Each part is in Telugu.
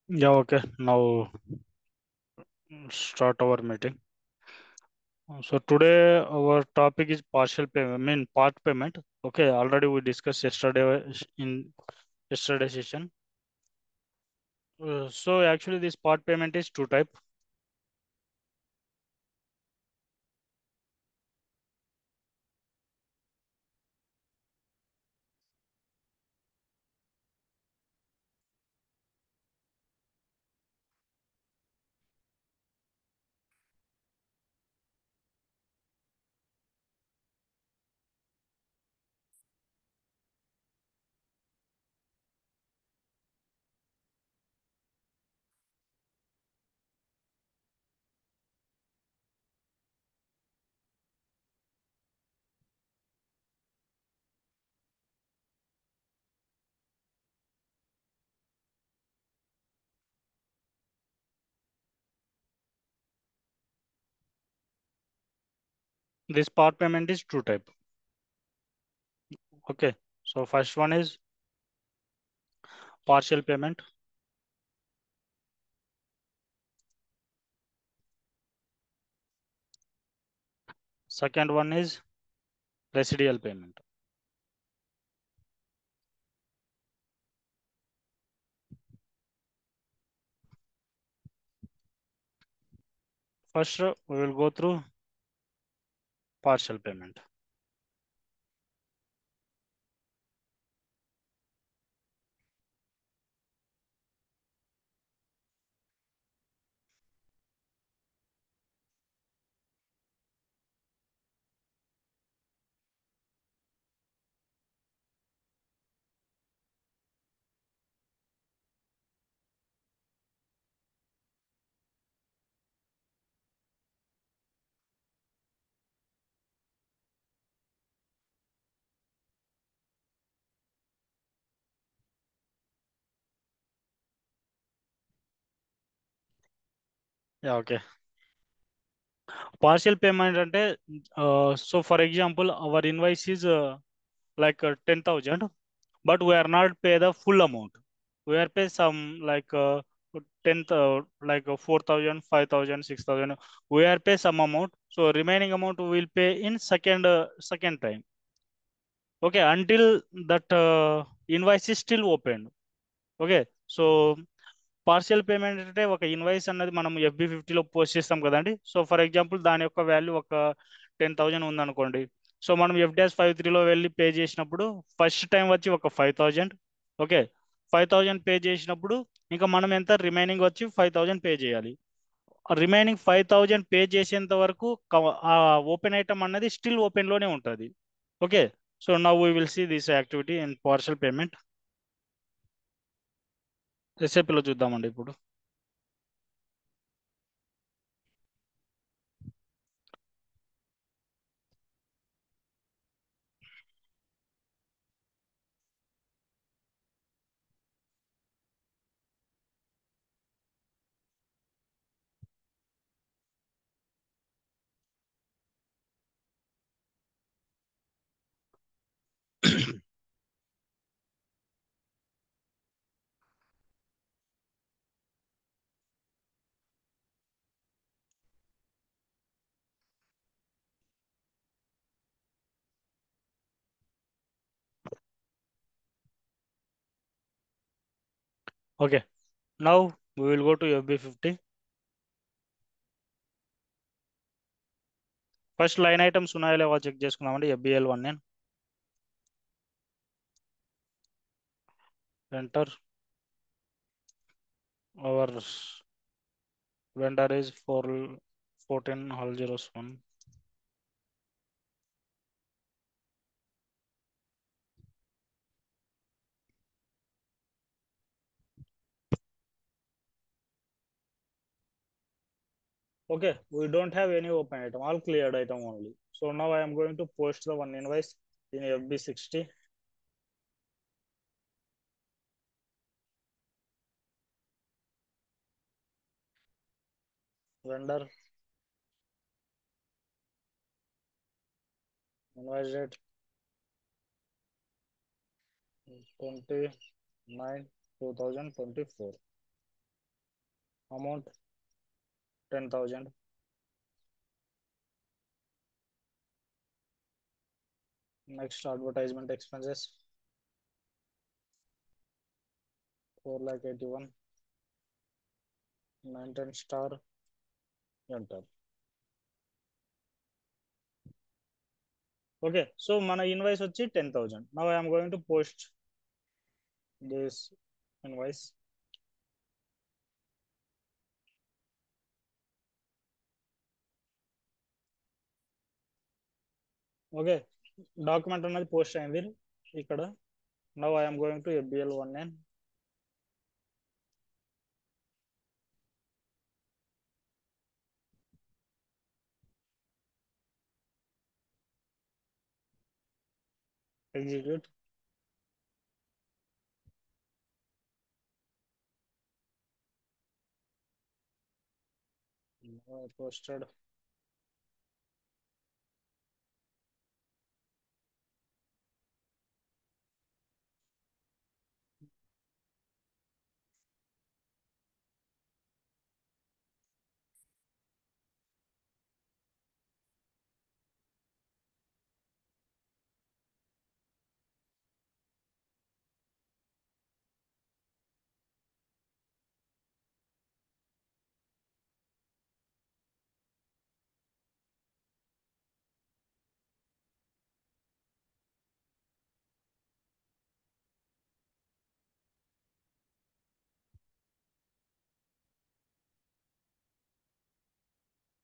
Yeah, okay. Now start our meeting. So today our topic is partial payment, I mean part payment. Okay, already we discussed yesterday in yesterday session. So actually this part payment is two type. This part payment is two type. Okay. So first one is partial payment. Second one is residual payment. First we will go through partial payment. Yeah, okay. Partial payment అంటే so for example our invoice is like 10,000, but we are not pay the full amount. We are pay some like 10th like 4,000, 5,000, 6,000. We are pay some amount, so remaining amount we will pay in second time. Okay, until that invoice is still open. Okay, so partial payment అంటే ఒక ఇన్వాయిస్ అన్నది మనం FB50లో పోస్ట్ చేస్తాం కదండి. సో ఫర్ ఎగ్జాంపుల్ దాని యొక్క వాల్యూ ఒక 10,000 ఉందనుకోండి. సో మనం F-53లో వెళ్ళి పే చేసినప్పుడు ఫస్ట్ టైం వచ్చి ఒక 5,000. ఓకే, 5,000 పే చేసినప్పుడు ఇంకా మనం ఎంత రిమైనింగ్ వచ్చి 5,000 పే చేయాలి. రిమైనింగ్ 5,000 పే చేసేంత వరకు ఆ ఓపెన్ ఐటమ్ అన్నది స్టిల్ ఓపెన్లోనే ఉంటుంది. Okay, so now we will see this activity in partial payment. ఎస్ఏపిలో చూద్దామండి ఇప్పుడు. Okay, now we will go to FB50. First line items ఉన్నాయో లేవో చెక్ చేసుకుందామండి. FBL1 enter. Our vendor is 14 hall 01. Okay, we don't have any open item, all cleared item only. So now I am going to post the one invoice in FB60. Vendor invoice date 29 2024. amount 10,000. Next, advertisement expenses 4,81,000. Maintain star, enter. Okay, so మన ఇన్వాయిస్ వచ్చి 10,000. Now I am going to post this invoice. Okay, document అనేది పోస్ట్ అయింది ఇక్కడ. Now I'm going to FBL19. Execute. Posted.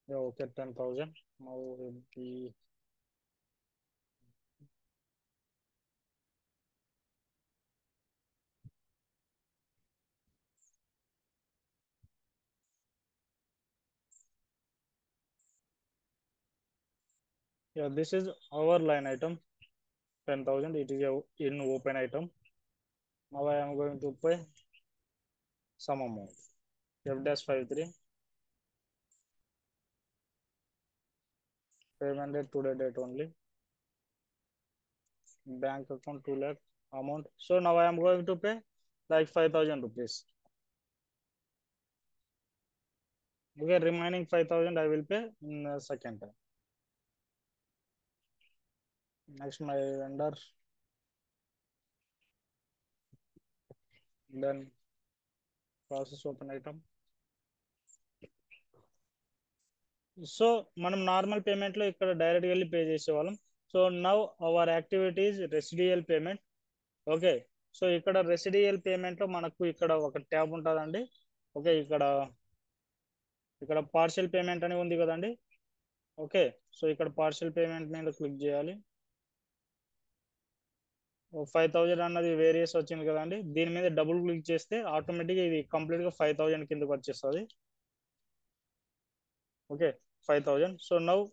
Yeah, okay, 10,000. Now will be yeah, this is our line item 10,000. It is in open item. Now I am going to pay some amount. F-53 payment date today date only. Bank account 2 lakh amount. So now I am going to pay like 5,000 rupees. Okay, remaining 5,000 I will pay in the second time. Next, my vendor, then process open item. So మనం నార్మల్ పేమెంట్లో ఇక్కడ డైరెక్ట్గా వెళ్ళి పే చేసేవాళ్ళం. So now our activities residual payment. Okay, so ఇక్కడ రెసిడియల్ పేమెంట్లో మనకు ఇక్కడ ఒక ట్యాబ్ ఉంటుందండి. ఓకే, ఇక్కడ పార్షియల్ పేమెంట్ అని ఉంది కదండి. ఓకే, సో ఇక్కడ పార్షియల్ పేమెంట్ మీద క్లిక్ చేయాలి. 5,000 అన్నది వేరియస్ వచ్చింది కదండి. దీని మీద డబుల్ క్లిక్ చేస్తే ఆటోమేటిక్గా ఇది కంప్లీట్గా 5,000 కిందకి వచ్చేస్తుంది. Okay, 5,000. So now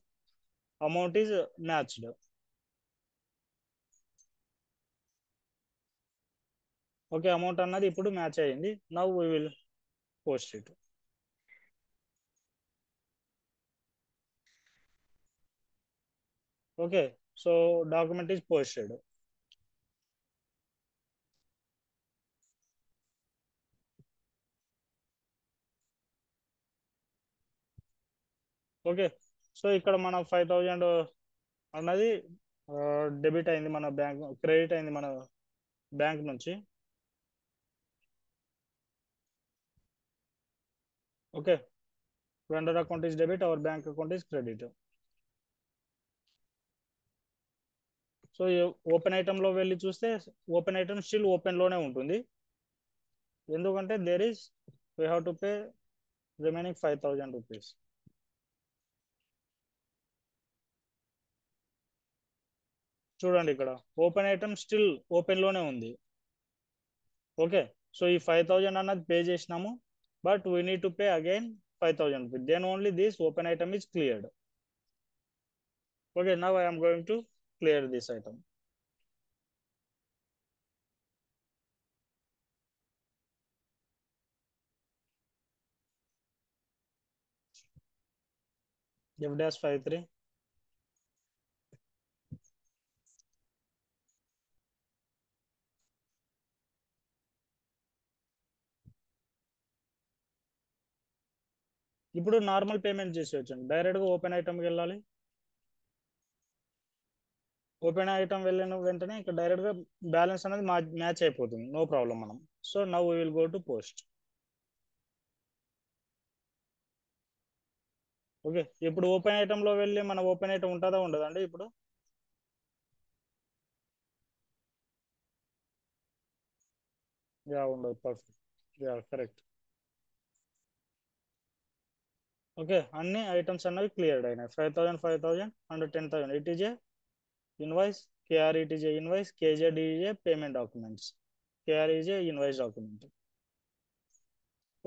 amount is matched. Okay, amount అన్నది ఇప్పుడు మ్యాచ్ అయ్యింది. Now we will post it. Okay, so document is posted. Okay, so ఇక్కడ మన 5,000 అన్నది డెబిట్ అయింది మన బ్యాంక్, క్రెడిట్ అయింది మన బ్యాంక్ నుంచి. Okay, vendor account is debit, our bank account is credit. So open ఐటెంలో వెళ్ళి చూస్తే ఓపెన్ ఐటమ్ స్టిల్ ఓపెన్లోనే ఉంటుంది. ఎందుకంటే there is we have to pay remaining 5,000 rupees. చూడండి ఇక్కడ ఓపెన్ ఐటమ్ స్టిల్ ఓపెన్లోనే ఉంది. ఓకే, సో ఈ 5,000 అన్నది పే చేసినాము, but we need to pay again 5,000 rupees. Then only this open item is cleared. Okay, now I am going to clear this item. F-53. ఇప్పుడు నార్మల్ పేమెంట్ చేసేయచ్చండి, డైరెక్ట్గా ఓపెన్ ఐటమ్కి వెళ్ళాలి. ఓపెన్ ఐటమ్ వెళ్ళిన వెంటనే ఇక్కడ డైరెక్ట్గా బ్యాలెన్స్ అనేది మ్యాచ్ అయిపోతుంది, నో ప్రాబ్లం మనం. So now we will go to post. Okay, ఇప్పుడు ఓపెన్ ఐటమ్లో వెళ్ళి మన ఓపెన్ ఐటమ్ ఉంటుందా ఉండదండి ఇప్పుడు? యా ఉండదు, పర్ఫెక్ట్. Yeah correct. ఓకే, అన్ని ఐటమ్స్ అన్నవి క్లియర్డ్ అయినాయి. 5,000 5,000 and 10,000 it is a invoice. KR it is a invoice. KZ is a payment documents. KR is a invoice document.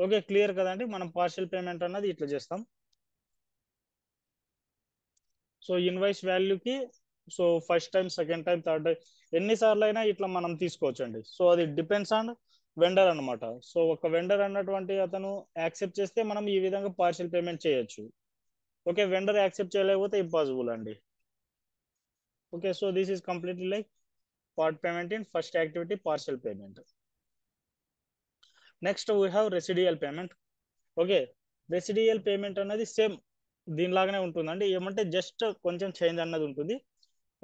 Okay, clear కదండి. మనం పార్షియల్ పేమెంట్ అన్నది ఇట్లా చేస్తాం. So invoice వాల్యూకి, so first time, second time, third time, ఎన్నిసార్లు అయినా ఇట్లా మనం తీసుకోవచ్చు అండి. సో అది డిపెండ్స్ ఆన్ వెండర్ అనమాట. సో ఒక వెండర్ అన్నటువంటి అతను యాక్సెప్ట్ చేస్తే మనం ఈ విధంగా పార్షియల్ పేమెంట్ చేయొచ్చు. ఓకే, వెండర్ యాక్సెప్ట్ చేయలేకపోతే ఇంపాసిబుల్ అండి. Okay, so this is completely like part payment in first activity, partial payment. Next we have residual payment. Okay, residual payment అనేది సేమ్ దీనిలాగానే ఉంటుందండి, ఏమంటే జస్ట్ కొంచెం చేంజ్ అన్నది ఉంటుంది.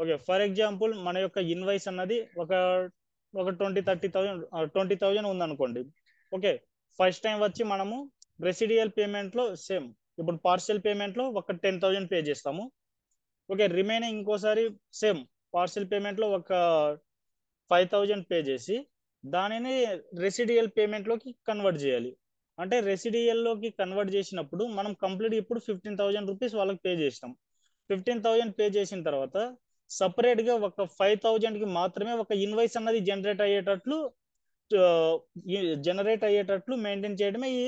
ఓకే, ఫర్ ఎగ్జాంపుల్ మన యొక్క ఇన్వాయిస్ అన్నది ఒక ఒక 20-30,000, 20,000 ఉందనుకోండి. ఓకే, ఫస్ట్ టైం వచ్చి మనము రెసిడియల్ పేమెంట్లో సేమ్, ఇప్పుడు పార్షియల్ పేమెంట్లో ఒక 10,000 పే చేస్తాము. ఓకే, రిమైనింగ్ ఇంకోసారి సేమ్ పార్షియల్ పేమెంట్లో ఒక 5,000 పే చేసి దానిని రెసిడియల్ పేమెంట్లోకి కన్వర్ట్ చేయాలి. అంటే రెసిడియల్లోకి కన్వర్ట్ చేసినప్పుడు మనం కంప్లీట్ ఇప్పుడు 15,000 రూపీస్ వాళ్ళకి పే చేసినాం. 15,000 పే చేసిన తర్వాత సపరేట్గా ఒక 5,000కి మాత్రమే ఒక ఇన్వాయిస్ అన్నది జనరేట్ అయ్యేటట్లు మెయింటైన్ చేయడమే ఈ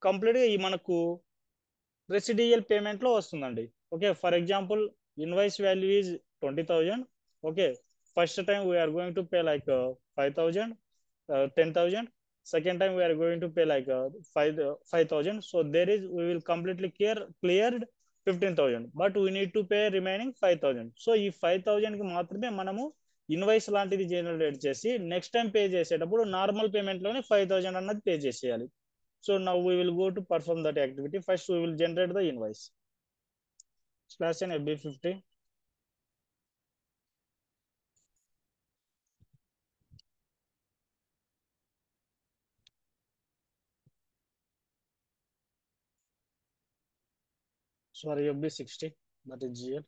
కంప్లీట్గా ఈ మనకు రెసిడియల్ పేమెంట్లో వస్తుందండి. Okay, for example invoice value is 20,000. Okay, first time we're going to pay like 5,000, 10,000. Second time we are going to pay like 5,000. So there is, we will completely cleared 15,000, but we need to pay remaining 5,000. So ఈ 5,000కి మాత్రమే మనము ఇన్వాయిస్ లాంటిది జనరేట్ చేసి నెక్స్ట్ టైం పే చేసేటప్పుడు నార్మల్ పేమెంట్లోనే 5,000 అన్నది పే చేసేయాలి. So now we will go to perform that activity. First we will generate the invoice. Slash and FB50. Sorry, FB60, that is GL.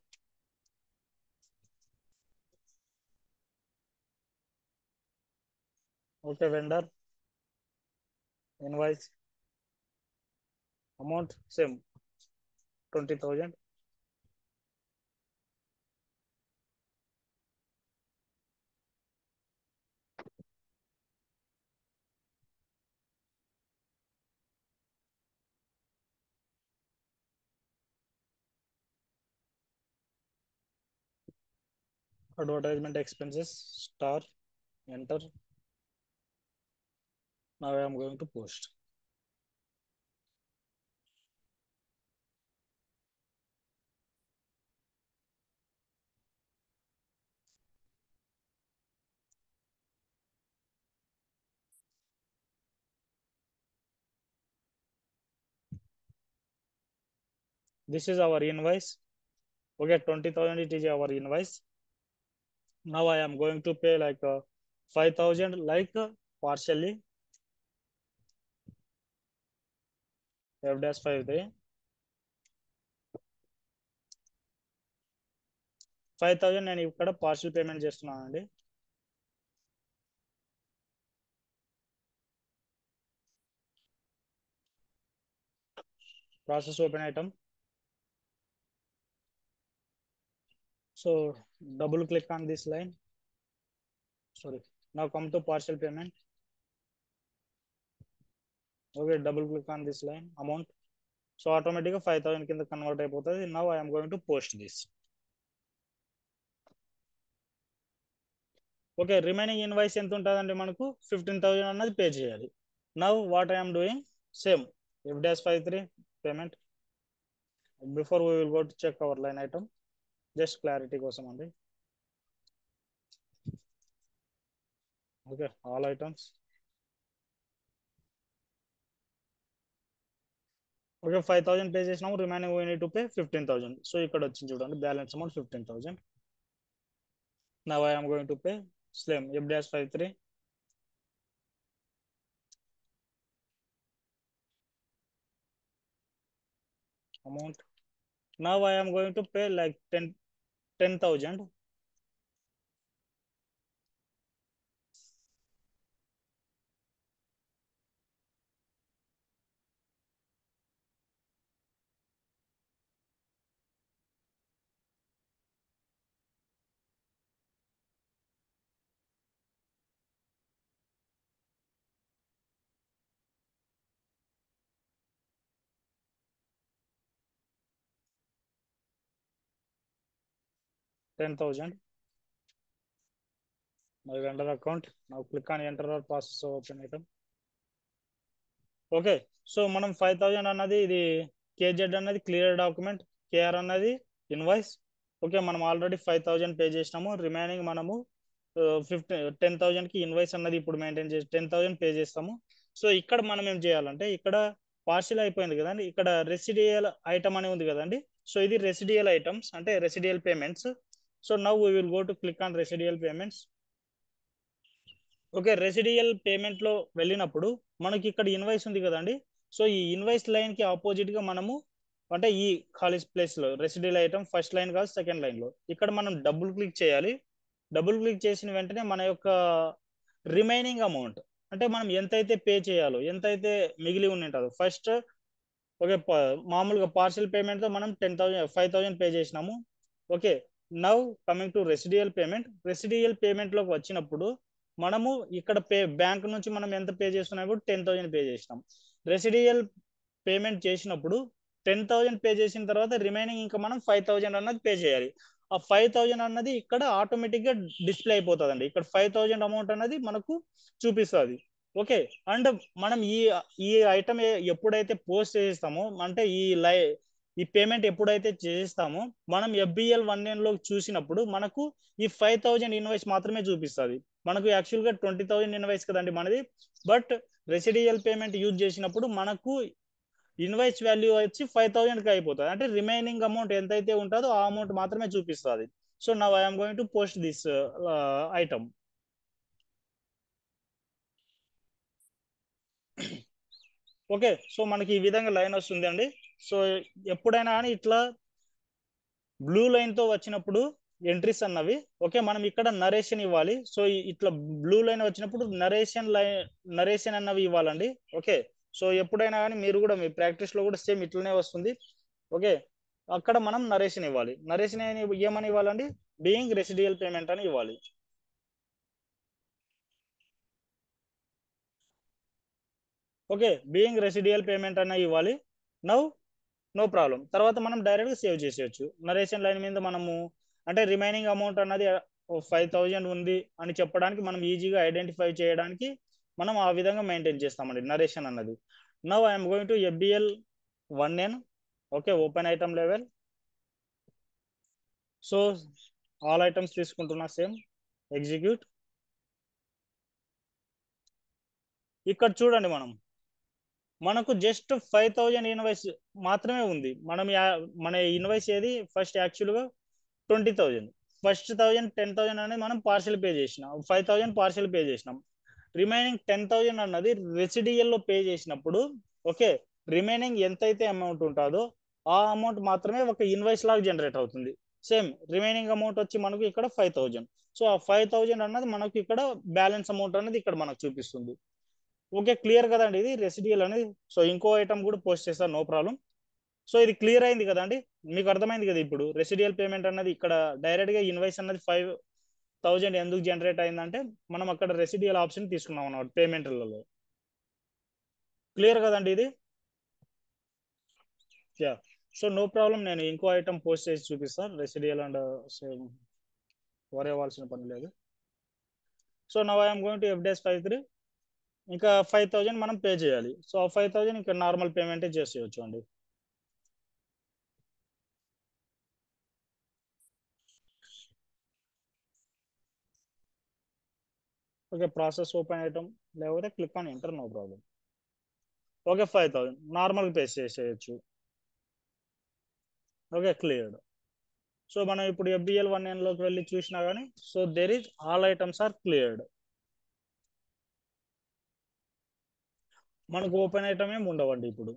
Okay, vendor invoice amount same 20,000. Advertisement expenses star, enter. Now I am going to post. This is our invoice. Okay, 20,000 it is our invoice. Now I am going to pay like 5,000 like partially F-5 5,000 నేను ఇక్కడ పార్షల్ పేమెంట్ చేస్తున్నాను అండి. Process open item. So double click on this line. Sorry. Now come to partial payment. Okay, double click on this line, amount. So automatically 5,000 కింద కన్వర్ట్ అయిపోతుంది. Now I am going to post this. Okay, remaining invoice ఎంత ఉంటుందండి మనకు? 15,000 అన్నది పే చేయాలి. Now what I'm doing same F-53 payment. Before we will go to check our line item, just clarity కోసం అండి. Okay, all items. Okay 5,000 pay చేసినాము, remaining we need to pay 15,000. So ఇక్కడ వచ్చింది చూడండి balance amount 15,000. Now I am going to pay same F-53 amount. Now I am going to pay like 10,000. Now enter account. Now click on enter or process open item. Okay so మనం 5,000 అన్నది ఇది కేజెడ్ అన్నది క్లియర్ డాక్యుమెంట్, కేఆర్ అన్నది ఇన్వాయిస్. ఓకే మనం ఆల్రెడీ 5,000 పే చేసినాము, రిమైనింగ్ మనము 10,000కి ఇన్వాయిస్ అన్నది ఇప్పుడు మెయింటైన్ చేసి 10,000 పే చేస్తాము. సో ఇక్కడ మనం ఏం చేయాలంటే ఇక్కడ పార్సిల్ అయిపోయింది కదండి, ఇక్కడ రెసిడియల్ ఐటమ్ అని ఉంది కదండి. సో ఇది రెసిడియల్ ఐటమ్స్ అంటే residual payments. So now we will go to click on residual payments. Okay residual payment లో వెళ్ళినప్పుడు మనకి ఇక్కడ ఇన్వాయిస్ ఉంది కదండి. సో ఈ ఇన్వాయిస్ లైన్ కి ఆపోజిట్ గా మనము అంటే ఈ ఖాళీ ప్లేస్ లో రెసిడియల్ ఐటమ్ ఫస్ట్ లైన్ కాదు సెకండ్ లైన్ లో ఇక్కడ మనం డబుల్ క్లిక్ చేయాలి. డబుల్ క్లిక్ చేసిన వెంటనే మన యొక్క రిమైనింగ్ అమౌంట్ అంటే మనం ఎంతైతే పే చేయాలో ఎంతైతే మిగిలి ఉంటుందో ఫస్ట్ ఓకే మామూలుగా పార్సిల్ పేమెంట్ తో మనం 5,000 పే చేసినాము. Okay now coming to residual payment. Residual payment లోకి వచ్చినప్పుడు మనము ఇక్కడ బ్యాంక్ నుంచి మనం ఎంత పే చేస్తున్నాం, ఇప్పుడు 10,000 పే చేసినాం. రెసిడియల్ పేమెంట్ చేసినప్పుడు 10,000 పే చేసిన తర్వాత రిమైనింగ్ ఇంకా మనం 5,000 అన్నది పే చేయాలి. ఆ 5,000 అన్నది ఇక్కడ ఆటోమేటిక్ గా డిస్ప్లే అయిపోతుంది. ఇక్కడ 5,000 అమౌంట్ అనేది మనకు చూపిస్తుంది. ఓకే అండ్ మనం ఈ ఐటమ్ ఎప్పుడైతే పోస్ట్ చేస్తామో అంటే ఈ పేమెంట్ ఎప్పుడైతే చేస్తామో మనం FBL 1N లో చూసినప్పుడు మనకు ఈ 5,000 ఇన్వాయిస్ మాత్రమే చూపిస్తుంది. మనకు యాక్చువల్ గా 20,000 ఇన్వాయిస్ కదండి మనది. బట్ రెసిడియల్ పేమెంట్ యూజ్ చేసినప్పుడు మనకు ఇన్వాయిస్ వాల్యూ వచ్చి 5,000కి అయిపోతుంది. అంటే రిమైనింగ్ అమౌంట్ ఎంతైతే ఉంటుందో ఆ అమౌంట్ మాత్రమే చూపిస్తుంది. So now I'm going to post this item. Okay so మనకి ఈ విధంగా లైన్ వస్తుంది అండి. సో ఎప్పుడైనా కానీ ఇట్లా బ్లూ లైన్ తో వచ్చినప్పుడు ఎంట్రీస్ అన్నవి ఓకే మనం ఇక్కడ నరేషన్ ఇవ్వాలి. సో ఇట్లా బ్లూ లైన్ వచ్చినప్పుడు నరేషన్ అన్నవి ఇవ్వాలండి. ఓకే సో ఎప్పుడైనా కానీ మీరు కూడా మీ ప్రాక్టీస్ లో కూడా సేమ్ ఇట్లనే వస్తుంది. ఓకే అక్కడ మనం నరేషన్ ఇవ్వాలి. నరేషన్ ఏమని ఇవ్వాలండి, బీయింగ్ రెసిడియల్ పేమెంట్ అని ఇవ్వాలి. ఓకే బీయింగ్ రెసిడియల్ పేమెంట్ అని ఇవ్వాలి. Now no problem. తర్వాత మనం డైరెక్ట్గా సేవ్ చేసేయచ్చు. నరేషన్ లైన్ మీద మనము అంటే రిమైనింగ్ అమౌంట్ అన్నది 5,000 ఉంది అని చెప్పడానికి మనం ఈజీగా ఐడెంటిఫై చేయడానికి మనం ఆ విధంగా మెయింటైన్ చేస్తామండి నరేషన్ అన్నది. Now I'm going to FBL 1N. Okay open item level. So all items తీసుకుంటున్నా సేమ్ ఎగ్జిక్యూట్. ఇక్కడ చూడండి మనకు జస్ట్ 5,000 ఇన్వాయిస్ మాత్రమే ఉంది. మన ఇన్వాయిస్ ఏది ఫస్ట్ యాక్చువల్గా 20,000. ఫస్ట్ 10,000 అనేది మనం పార్సల్ పే చేసినాం, 5,000 పార్సల్ పే చేసినాం. రిమైనింగ్ 10,000 అన్నది రెసిడియల్ లో పే చేసినప్పుడు ఓకే రిమైనింగ్ ఎంతైతే అమౌంట్ ఉంటుందో ఆ అమౌంట్ మాత్రమే ఒక ఇన్వాయిస్ లాగా జనరేట్ అవుతుంది. సేమ్ రిమైనింగ్ అమౌంట్ వచ్చి మనకు ఇక్కడ 5,000. సో ఆ 5,000 అన్నది మనకు ఇక్కడ బ్యాలెన్స్ అమౌంట్ అనేది ఇక్కడ మనకు చూపిస్తుంది. ఓకే క్లియర్ కదండి ఇది రెసిడియల్ అనేది. సో ఇంకో ఐటమ్ కూడా పోస్ట్ చేస్తాను నో ప్రాబ్లం. సో ఇది క్లియర్ అయింది కదండి, మీకు అర్థమైంది కదా ఇప్పుడు రెసిడియల్ పేమెంట్ అన్నది ఇక్కడ డైరెక్ట్ గా ఇన్వాయిస్ అన్నది 5,000 ఎందుకు జనరేట్ అయిందంటే మనం అక్కడ రెసిడియల్ ఆప్షన్ తీసుకున్నాం అన్నమాట పేమెంట్లలో. క్లియర్ కదండి ఇది. యా సో నో ప్రాబ్లం, నేను ఇంకో ఐటమ్ పోస్ట్ చేసి చూపిస్తాను రెసిడియల్ అండ్ సేమ్ వరే అవ్వాల్సిన పని లేదు. So now I'm going to F-53. ఇంకా 5,000 మనం పే చేయాలి. సో ఆ 5,000 ఇంకా నార్మల్ పేమెంటే చేసేయచ్చు అండి. ఓకే ప్రాసెస్ ఓపెన్ ఐటమ్ లేకపోతే click on enter no problem. Okay 5,000 నార్మల్గా పే చేసేయచ్చు. Okay cleared. సో మనం ఇప్పుడు FBL 1N లోకి వెళ్ళి చూసినా కానీ so there is all items are cleared. మనకు ఓపెన్ ఐటమ్ ఏమి ఉండవండి ఇప్పుడు.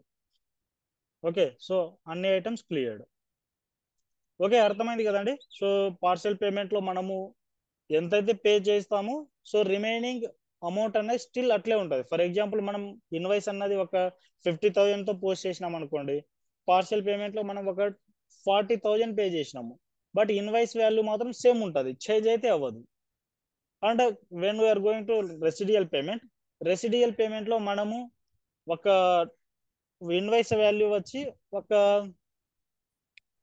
ఓకే సో అన్ని ఐటమ్స్ క్లియర్డ్. ఓకే అర్థమైంది కదండి. సో పార్సల్ పేమెంట్లో మనము ఎంతైతే పే చేస్తామో సో రిమైనింగ్ అమౌంట్ అనేది స్టిల్ అట్లే ఉంటుంది. ఫర్ ఎగ్జాంపుల్ మనం ఇన్వాయిస్ అన్నది ఒక 50,000తో పోస్ట్ చేసినాం అనుకోండి, పార్సల్ పేమెంట్లో మనం ఒక 40,000 పే చేసినాము, బట్ ఇన్వాయిస్ వాల్యూ మాత్రం సేమ్ ఉంటుంది, చేంజ్ అయితే అవ్వదు. And when we're going to residual పేమెంట్లో మనము ఒక ఇన్వాయిస్ వాల్యూ వచ్చి ఒక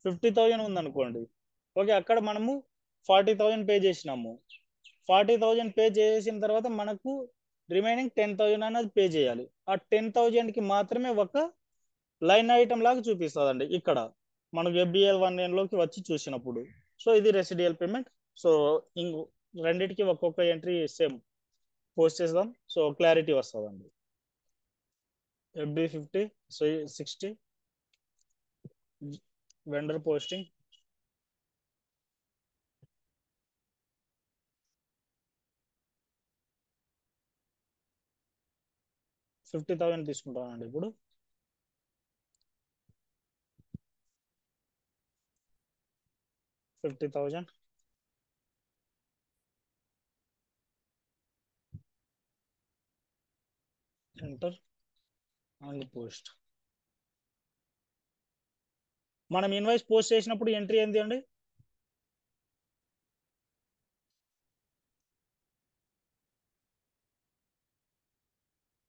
50,000 ఉందనుకోండి, ఓకే అక్కడ మనము 40,000 పే చేసినాము. 40,000 పే చేసిన తర్వాత మనకు రిమైనింగ్ 10,000 అనేది పే చేయాలి. ఆ 10,000కి మాత్రమే ఒక లైన్ ఐటమ్ లాగా చూపిస్తుందండి ఇక్కడ మనకు FBL 1N లోకి వచ్చి చూసినప్పుడు. సో ఇది రెసిడియల్ పేమెంట్. సో ఇంక రెండిటికి ఒక్కొక్క ఎంట్రీ సేమ్ పోస్ట్ చేద్దాం, సో క్లారిటీ వస్తుందండి. FB50 60 వెండర్ పోస్టింగ్ 50,000 తీసుకుంటానండి ఇప్పుడు. 50,000 ఎంటర్ అండ్ పోస్ట్. మనం ఇన్వాయిస్ పోస్ట్ చేసినప్పుడు ఎంట్రీ ఏంటి అండి?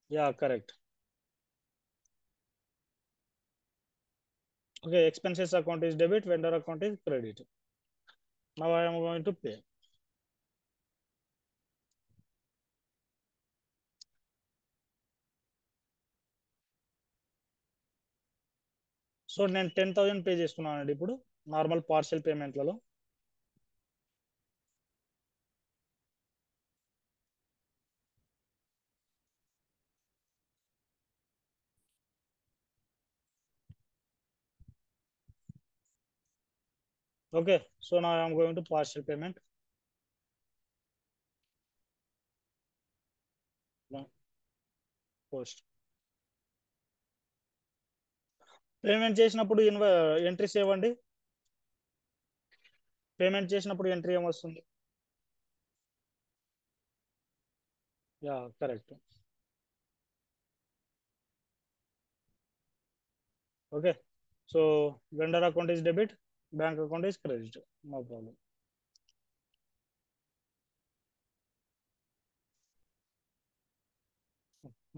Yeah correct. Okay, expenses account is debit, vendor account is credit. Now I am going to pay. So నేను 10,000 పే చేస్తున్నానండి ఇప్పుడు నార్మల్ పార్సల్ పేమెంట్లలో. ఓకే సో నా I'm going to partial payment. Post payment చేసినప్పుడు ఎంట్రీ సేవ్ అండి. పేమెంట్ చేసినప్పుడు ఎంట్రీ ఏమొస్తుంది? Yeah correct. Okay so vendor account is debit, bank account is credit, no problem.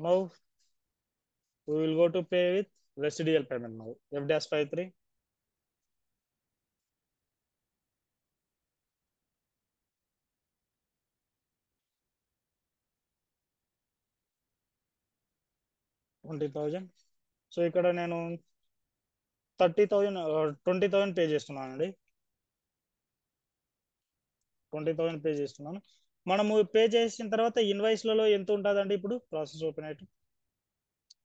Now we will go to pay with residual payment now. F-53 20,000. So ఇక్కడ నేను 30,000 20,000 పే చేస్తున్నానండి. 20,000 పే చేస్తున్నాను. మనము పే చేసిన తర్వాత ఇన్వాయిస్లలో ఎంత ఉంటుందండి ఇప్పుడు process open item?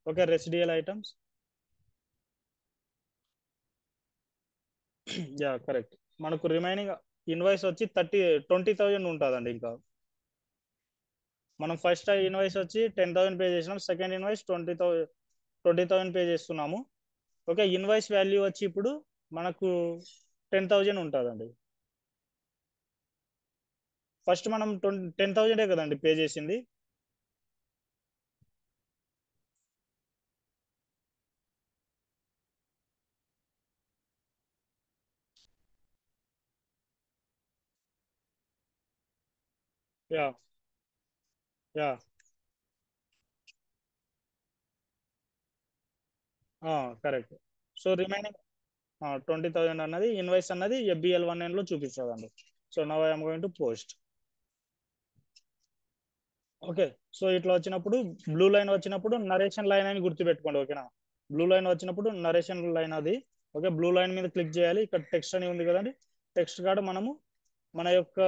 Okay residual items ya correct. మనకు రిమైనింగ్ ఇన్వాయిస్ వచ్చి 20,000 ఉంటుందండి. ఇంకా మనం ఫస్ట్ ఇన్వాయిస్ వచ్చి 10,000 పే చేసినాం, సెకండ్ ఇన్వాయిస్ 20,000 పే చేస్తున్నాము. ఓకే ఇన్వాయిస్ వాల్యూ వచ్చి ఇప్పుడు మనకు 10,000 ఉంటుందండి. ఫస్ట్ మనం 10,000 కదండి పే చేసింది. Ya ya correct. So remaining 20,000 అన్నది ఇన్వాయిస్ అన్నది FBL 1N లో చూపిస్తుందండి. So now I'm going to post. Okay so ఇట్లా వచ్చినప్పుడు బ్లూ లైన్ వచ్చినప్పుడు నరేషన్ లైన్ అని గుర్తుపెట్టుకోండి. ఓకేనా, బ్లూ లైన్ వచ్చినప్పుడు నరేషన్ లైన్ అది. ఓకే బ్లూ లైన్ మీద క్లిక్ చేయాలి. ఇక్కడ టెక్స్ట్ అని ఉంది కదండి, టెక్స్ట్ కాడ మనము మన యొక్క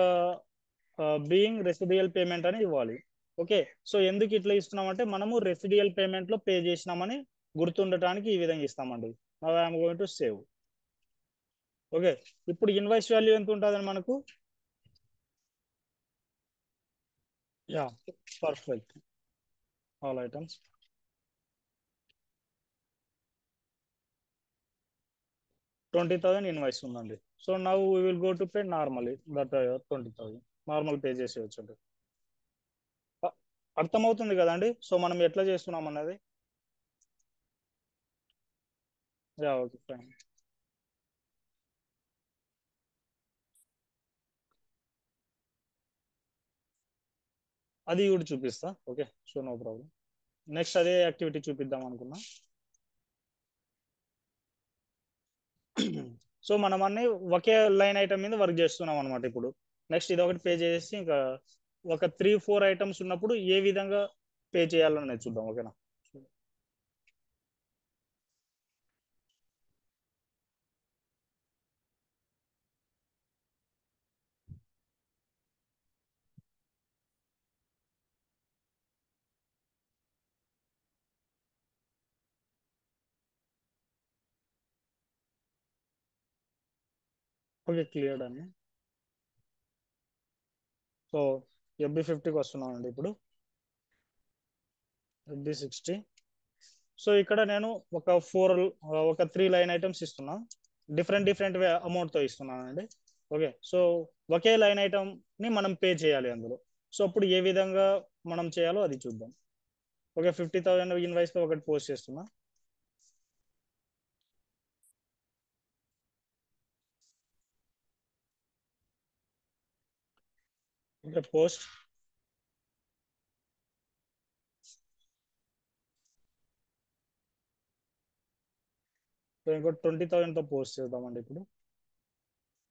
బీయింగ్ రెసిడియల్ పేమెంట్ అని ఇవ్వాలి. ఓకే, సో ఎందుకు ఇట్లా ఇస్తున్నామంటే మనము రెసిడియల్ పేమెంట్ లో పే చేసినామని గుర్తుండటానికి ఈ విధంగా ఇస్తామండి. Now I'm going to save. Okay, ఇప్పుడు ఇన్వాయిస్ వాల్యూ ఎంత ఉంటుందని మనకు? Ya, perfect. All items 20,000 invoice ఉందండి. So now we will go to pay normally that 20,000 normal pay చేసేయచ్చు. అర్థమవుతుంది కదండి సో మనం ఎట్లా చేస్తున్నాం అన్నది? Ya, okay fine. అది కూడా చూపిస్తా. Okay, so no problem. Next అదే యాక్టివిటీ చూపిద్దాం అనుకున్నా. సో మనం అన్ని ఒకే లైన్ ఐటమ్ మీద వర్క్ చేస్తున్నాం అనమాట. ఇప్పుడు నెక్స్ట్ ఇది ఒకటి పే చేసి ఇంకా ఒక 3-4 ఐటమ్స్ ఉన్నప్పుడు ఏ విధంగా పే చేయాలనేది చూద్దాం. ఓకేనా? ఓకే, క్లియర్ అండి. సో FB50కి వస్తున్నాం అండి ఇప్పుడు. FB60. సో ఇక్కడ నేను ఒక 3 లైన్ ఐటమ్స్ ఇస్తున్నా. డిఫరెంట్ డిఫరెంట్ అమౌంట్ తో ఇస్తున్నాను అండి. ఓకే, సో ఒకే లైన్ ఐటమ్ ని మనం పే చేయాలి అందులో. సో అప్పుడు ఏ విధంగా మనం చేయాలో అది చూద్దాం. ఓకే, 50,000 ఇన్వాయిస్ తో ఒకటి పోస్ట్ చేస్తున్నా. Okay, post. సో ఇంకో 20,000 తో పోస్ట్ చేద్దామండి ఇప్పుడు.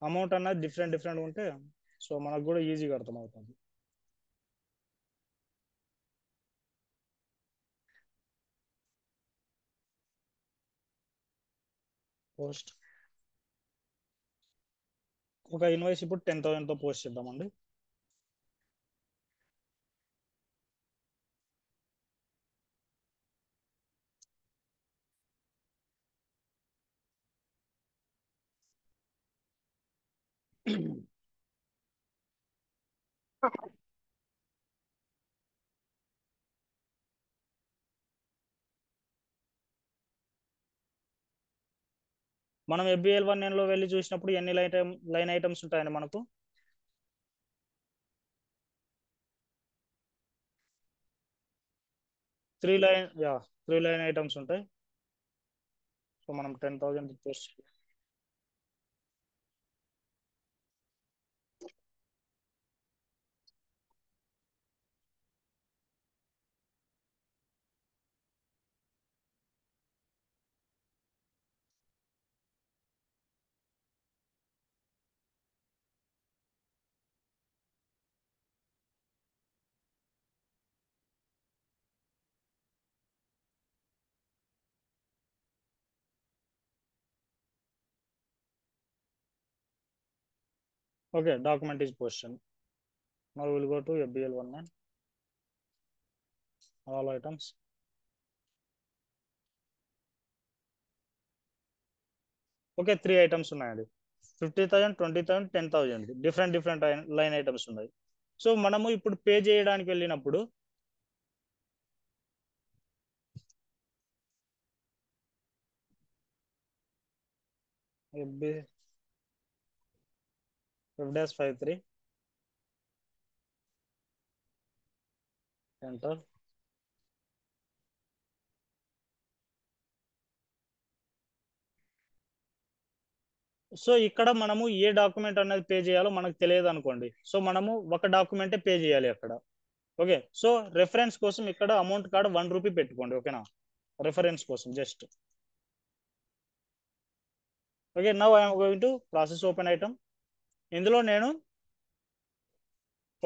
అమౌంట్ అన్నది డిఫరెంట్ డిఫరెంట్ ఉంటే సో మనకు కూడా ఈజీగా అర్థమవుతుంది. పోస్ట్. ఒక ఇన్వాయిస్ ఇప్పుడు 10,000 తో పోస్ట్ చేద్దామండి. మనం FBL1 లో వెళ్ళి చూసినప్పుడు ఎన్ని లైన్ ఐటమ్స్ ఉంటాయండి మనకు? 3 లైన్ ఐటమ్స్ ఉంటాయి. సో మనం 10,000 post. Okay, document is posted. Now will go to FBL1 all items. Okay, 3 items ఉన్నాయండి. 50,000, 20,000, 10,000 డిఫరెంట్ డిఫరెంట్ లైన్ ఐటమ్స్ ఉన్నాయి. సో మనము ఇప్పుడు పే చేయడానికి వెళ్ళినప్పుడు FB F-53 ఎంటర్. సో ఇక్కడ మనము ఏ డాక్యుమెంట్ అనేది పే చేయాలో మనకు తెలియదు అనుకోండి. సో మనము ఒక డాక్యుమెంటే పే చేయాలి అక్కడ. ఓకే, సో రెఫరెన్స్ కోసం ఇక్కడ అమౌంట్ కార్డ్ 1 రూపీ పెట్టుకోండి. ఓకేనా? రెఫరెన్స్ కోసం just. Okay, now I'm going to process open item. ఇందులో నేను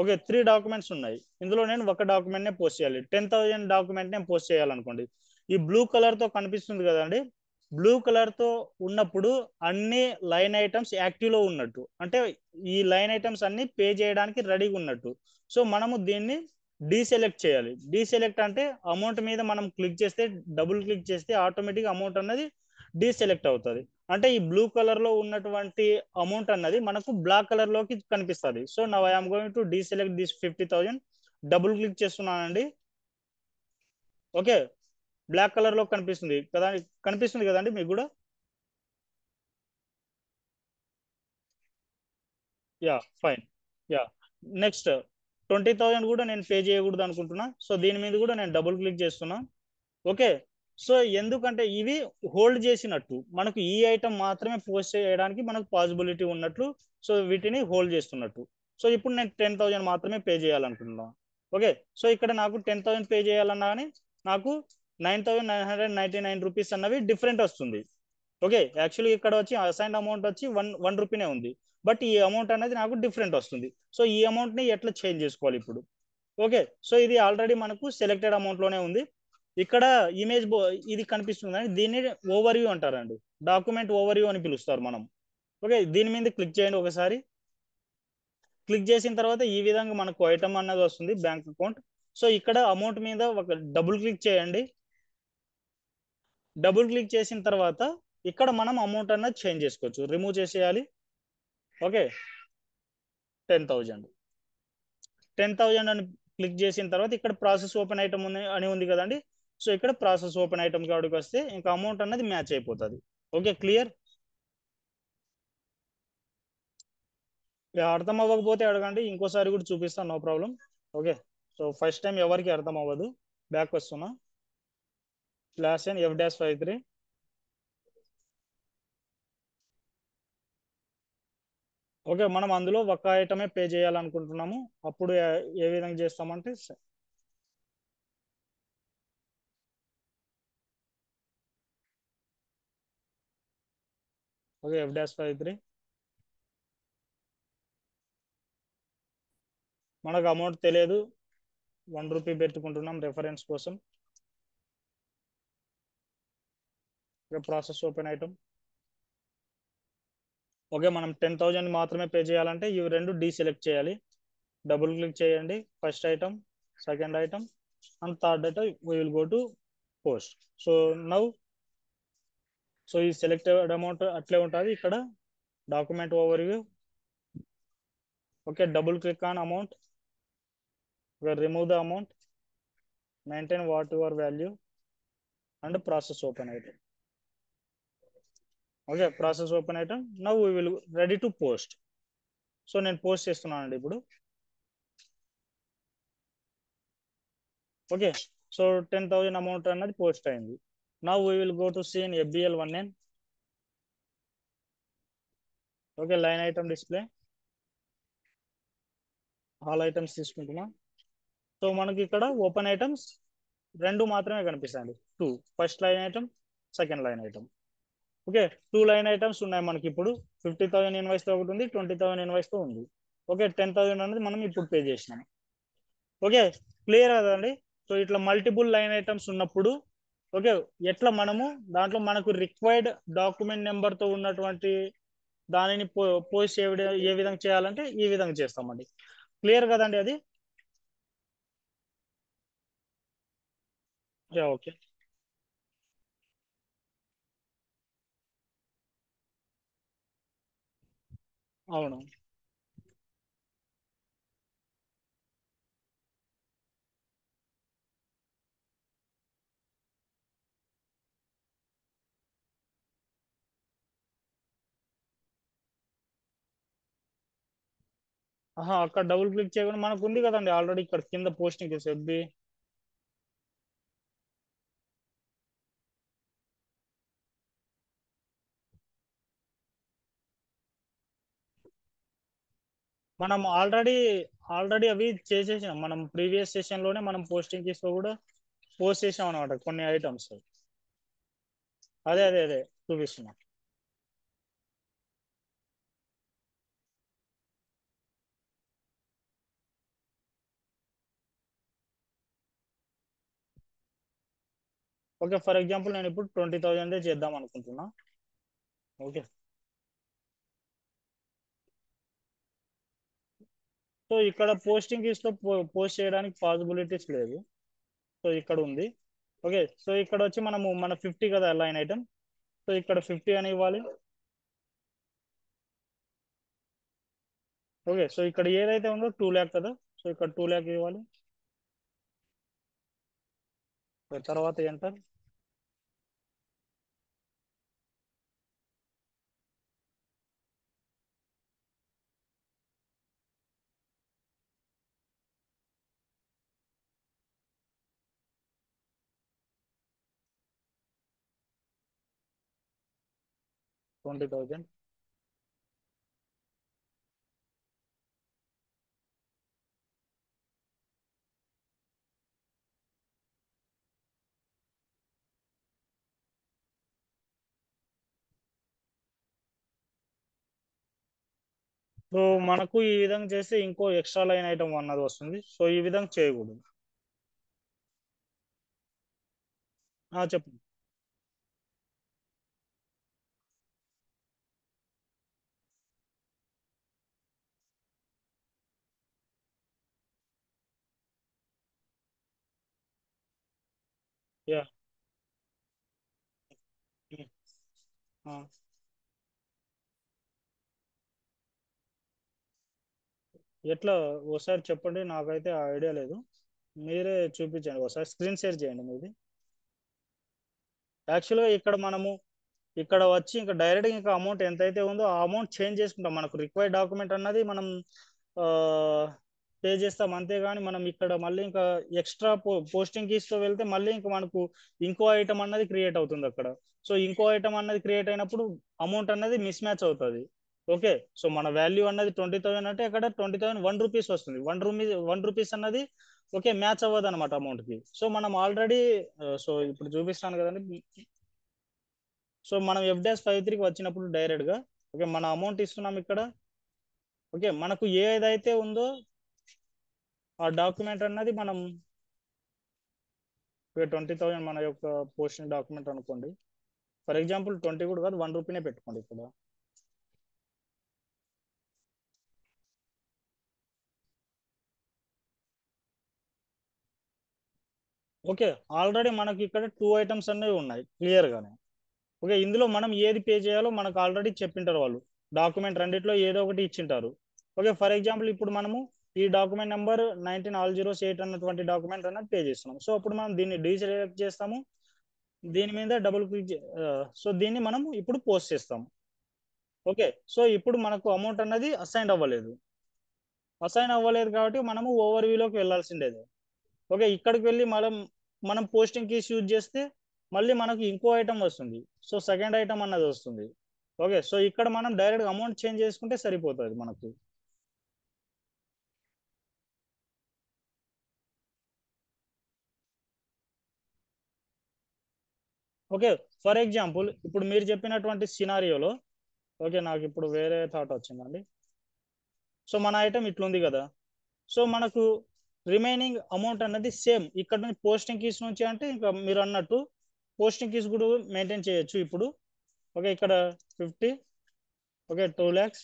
ఓకే 3 డాక్యుమెంట్స్ ఉన్నాయి. ఇందులో నేను ఒక డాక్యుమెంట్ నే పోస్ట్ చేయాలి. 10,000 డాక్యుమెంట్ నే పోస్ట్ చేయాలనుకోండి. ఈ బ్లూ కలర్ తో కనిపిస్తుంది కదండి. బ్లూ కలర్ తో ఉన్నప్పుడు అన్ని లైన్ ఐటమ్స్ యాక్టివ్ లో ఉన్నట్టు, అంటే ఈ లైన్ ఐటమ్స్ అన్ని పే చేయడానికి రెడీగా ఉన్నట్టు. సో మనము దీన్ని డీసెలెక్ట్ చేయాలి. డీసెలెక్ట్ అంటే అమౌంట్ మీద మనం క్లిక్ చేస్తే, డబుల్ క్లిక్ చేస్తే ఆటోమేటిక్ అమౌంట్ అన్నది డీసెలెక్ట్ అవుతుంది. అంటే ఈ బ్లూ కలర్ లో ఉన్నటువంటి అమౌంట్ అన్నది మనకు బ్లాక్ కలర్ లోకి కనిపిస్తుంది. So now I'm going to deselect this 50,000. Double click చేస్తున్నానండి. ఓకే, బ్లాక్ కలర్ లో కనిపిస్తుంది కదా, కనిపిస్తుంది కదండి మీకు కూడా. Yeah fine. యా, నెక్స్ట్ 20,000 కూడా నేను పే చేయకూడదు అనుకుంటున్నా. సో దీని మీద కూడా నేను డబుల్ క్లిక్ చేస్తున్నా. ఓకే, సో ఎందుకంటే ఇవి హోల్డ్ చేసినట్టు, మనకు ఈ ఐటమ్ మాత్రమే పోస్ట్ చేయడానికి మనకు పాసిబిలిటీ ఉన్నట్లు. సో వీటిని హోల్డ్ చేస్తున్నట్టు. సో ఇప్పుడు నేను 10,000 మాత్రమే పే చేయాలనుకుంటున్నాను. ఓకే, సో ఇక్కడ నాకు 10,000 పే చేయాలన్నా కానీ నాకు 9,999 రూపీస్ అన్నవి డిఫరెంట్ వస్తుంది. ఓకే, యాక్చువల్లీ ఇక్కడ వచ్చి అసైన్ అమౌంట్ వచ్చి వన్ వన్ రూపీనే ఉంది. బట్ ఈ అమౌంట్ అనేది నాకు డిఫరెంట్ వస్తుంది. సో ఈ అమౌంట్ ని ఎట్లా చేంజ్ చేసుకోవాలి ఇప్పుడు? ఓకే, సో ఇది ఆల్రెడీ మనకు సెలెక్టెడ్ అమౌంట్ లోనే ఉంది. ఇక్కడ ఇమేజ్ ఇది కనిపిస్తుంది, దీన్ని ఓవర్ వ్యూ అంటారండి. డాక్యుమెంట్ ఓవర్ వ్యూ అని పిలుస్తారు మనం. ఓకే, దీని మీద క్లిక్ చేయండి ఒకసారి. క్లిక్ చేసిన తర్వాత ఈ విధంగా మనకు ఐటమ్ అన్నది వస్తుంది, బ్యాంక్ అకౌంట్. సో ఇక్కడ అమౌంట్ మీద ఒక డబుల్ క్లిక్ చేయండి. డబుల్ క్లిక్ చేసిన తర్వాత ఇక్కడ మనం అమౌంట్ అన్నది చేంజ్ చేసుకోవచ్చు, రిమూవ్ చేసేయాలి. ఓకే, 10,000. 10,000 అని క్లిక్ చేసిన తర్వాత ఇక్కడ ప్రాసెస్ ఓపెన్ ఐటమ్ ఉంది అని ఉంది కదండి. సో ఇక్కడ ప్రాసెస్ ఓపెన్ ఐటమ్ కాడికి వస్తే ఇంకా అమౌంట్ అన్నది మ్యాచ్ అయిపోతుంది. Okay, clear. అర్థం అవ్వకపోతే అడగండి, ఇంకోసారి కూడా చూపిస్తాను, no problem. Okay, so first time ఎవరికి అర్థం అవ్వదు. బ్యాక్ వస్తున్నా. క్లాస్ ఎన్ F-53. ఓకే, మనం అందులో ఒక ఐటమే పే చేయాలనుకుంటున్నాము. అప్పుడు ఏ విధంగా చేస్తామంటే, ఓకే F-53 మనకు అమౌంట్ తెలియదు, 1 రూపీ పెట్టుకుంటున్నాం రెఫరెన్స్ కోసం. Process open item. ఓకే, మనం 10,000 మాత్రమే పే చేయాలంటే ఇవి రెండు డీసెలెక్ట్ చేయాలి. డబుల్ క్లిక్ చేయండి, first item, second item and third item. We will go to post. So now, so ఈ సెలెక్టెడ్ అమౌంట్ అట్లే ఉంటుంది ఇక్కడ. Document over view. Okay, double click on amount, remove the amount, maintain what your value and process open item. Okay, process open item. Now we will ready to post. So నేను పోస్ట్ చేస్తున్నానండి ఇప్పుడు. ఓకే, సో 10,000 అమౌంట్ అన్నది పోస్ట్ అయింది. Now we will go to seen FBL1N. Okay, line item display, all items తీసుకుంటున్నా. సో మనకి ఇక్కడ ఓపెన్ ఐటమ్స్ రెండు మాత్రమే కనిపిస్తాయండి, two. First line item, second line item. Okay, two line items ఉన్నాయి మనకి ఇప్పుడు. 50,000 ఇన్వాయిస్ తో ఒకటి ఉంది, 20,000 ఇన్వాయిస్ తో ఉంది. ఓకే, 10,000 అనేది మనం ఇప్పుడు పే చేసినాం. ఓకే, క్లియర్ కదండి. సో ఇట్లా మల్టిపుల్ లైన్ ఐటమ్స్ ఉన్నప్పుడు, ఓకే, ఎట్లా మనము దాంట్లో మనకు రిక్వైర్డ్ డాక్యుమెంట్ నెంబర్ తో ఉన్నటువంటి దానిని పోస్ట్ ఏ విధంగా చేయాలంటే ఈ విధంగా చేస్తామండి. క్లియర్ కదండి అది? ఓకే, అవును. ఆహా, అక్కడ డబుల్ క్లిక్ చేయకుండా మనకు ఉంది కదండి ఆల్రెడీ ఇక్కడ కింద పోస్టింగ్ ఎఫ్బి. మనం ఆల్రెడీ అవి చేసేసాం, మనం ప్రీవియస్ సెషన్ లోనే మనం పోస్టింగ్ చేస్తూ కూడా పోస్ట్ చేసాం అనమాట కొన్ని ఐటమ్స్. అదే చూపిస్తున్నా. ఓకే, ఫర్ ఎగ్జాంపుల్ నేను ఇప్పుడు 20,000 చేద్దాం అనుకుంటున్నా. ఓకే, సో ఇక్కడ పోస్టింగ్ కీస్ తో పోస్ట్ చేయడానికి పాసిబిలిటీస్ లేదు. సో ఇక్కడ ఉంది. ఓకే, సో ఇక్కడ వచ్చి మనము మన 50 కదా లైన్ ఐటమ్. సో ఇక్కడ 50 అని ఇవ్వాలి. ఓకే, సో ఇక్కడ ఏదైతే ఉందో 2 ల్యాక్ కదా, సో ఇక్కడ 2 ల్యాక్ ఇవ్వాలి. తర్వాత ఎంటర్. 20,000. సో మనకు ఈ విధంగా చేస్తే ఇంకో ఎక్స్ట్రా లైన్ ఐటమ్ అన్నది వస్తుంది. సో ఈ విధంగా చేయకూడదు. చెప్పండి. యా. ఎట్లా ఒకసారి చెప్పండి, నాకైతే ఐడియా లేదు. మీరే చూపించండి, ఒకసారి స్క్రీన్ షేర్ చేయండి మీది. యాక్చువల్గా ఇక్కడ మనము ఇక్కడ వచ్చి ఇంకా డైరెక్ట్ ఇంకా అమౌంట్ ఎంతైతే ఉందో ఆ అమౌంట్ చేంజ్ చేసుకుంటాం. మనకు రిక్వైర్డ్ డాక్యుమెంట్ అన్నది మనం పే చేస్తాం, అంతేగాని మనం ఇక్కడ మళ్ళీ ఇంకా ఎక్స్ట్రా పోస్టింగ్ కీస్తో వెళ్తే మళ్ళీ ఇంకా మనకు ఇంకో ఐటమ్ అన్నది క్రియేట్ అవుతుంది అక్కడ. సో ఇంకో ఐటమ్ అన్నది క్రియేట్ అయినప్పుడు అమౌంట్ అన్నది మిస్ మ్యాచ్ అవుతుంది. ఓకే, సో మన వాల్యూ అన్నది 20,000 అంటే అక్కడ 20,001 రూపీస్ వస్తుంది. 1 రూపీస్ అన్నది ఓకే మ్యాచ్ అవ్వదు అనమాట అమౌంట్ కి. సో మనం ఆల్రెడీ సో ఇప్పుడు చూపిస్తాను కదండి. సో మనం F-53కి వచ్చినప్పుడు డైరెక్ట్ గా ఓకే మన అమౌంట్ ఇస్తున్నాం ఇక్కడ. ఓకే, మనకు ఏదైతే ఉందో ఆ డాక్యుమెంట్ అన్నది మనం 20,000 మన యొక్క పోస్టింగ్ డాక్యుమెంట్ అనుకోండి. ఫర్ ఎగ్జాంపుల్ 20 కూడా కాదు, 1 రూపీనే పెట్టుకోండి ఇక్కడ. ఓకే, ఆల్రెడీ మనకి ఇక్కడ 2 ఐటమ్స్ అనేవి ఉన్నాయి క్లియర్ గానే. ఓకే, ఇందులో మనం ఏది పే చేయాలో మనకు ఆల్రెడీ చెప్పింటారు వాళ్ళు. డాక్యుమెంట్ రెండిట్లో ఏదో ఒకటి ఇచ్చింటారు. ఓకే, ఫర్ ఎగ్జాంపుల్ ఇప్పుడు మనము ఈ డాక్యుమెంట్ నెంబర్ 19 AL08 అన్నటువంటి డాక్యుమెంట్ అన్నది పే చేస్తున్నాం. సో అప్పుడు మనం దీన్ని డీసెలెక్ట్ చేస్తాము, దీని మీద డబుల్ క్లిక్. సో దీన్ని మనం ఇప్పుడు పోస్ట్ చేస్తాం. ఓకే, సో ఇప్పుడు మనకు అమౌంట్ అన్నది అసైన్ అవ్వలేదు కాబట్టి మనము ఓవర్ వ్యూలోకి వెళ్ళాల్సిండేది. ఓకే, ఇక్కడికి వెళ్ళి మనం పోస్టింగ్ కీస్ యూజ్ చేస్తే మళ్ళీ మనకు ఇంకో ఐటమ్ వస్తుంది. సో సెకండ్ ఐటమ్ అన్నది వస్తుంది. ఓకే, సో ఇక్కడ మనం డైరెక్ట్ అమౌంట్ చేంజ్ చేసుకుంటే సరిపోతుంది మనకు. ఓకే, ఫర్ ఎగ్జాంపుల్ ఇప్పుడు మీరు చెప్పినటువంటి సినారియోలో ఓకే నాకు ఇప్పుడు వేరే థాట్ వచ్చిందండి. సో మన ఐటమ్ ఇట్లుంది కదా, సో మనకు రిమైనింగ్ అమౌంట్ అన్నది సేమ్ ఇక్కడ నుంచి పోస్టింగ్ కీస్ నుంచి అంటే ఇంకా మీరు అన్నట్టు పోస్టింగ్ కీస్ కూడా మెయింటైన్ చేయొచ్చు ఇప్పుడు. ఓకే, ఇక్కడ 50. Okay, 2 lakhs.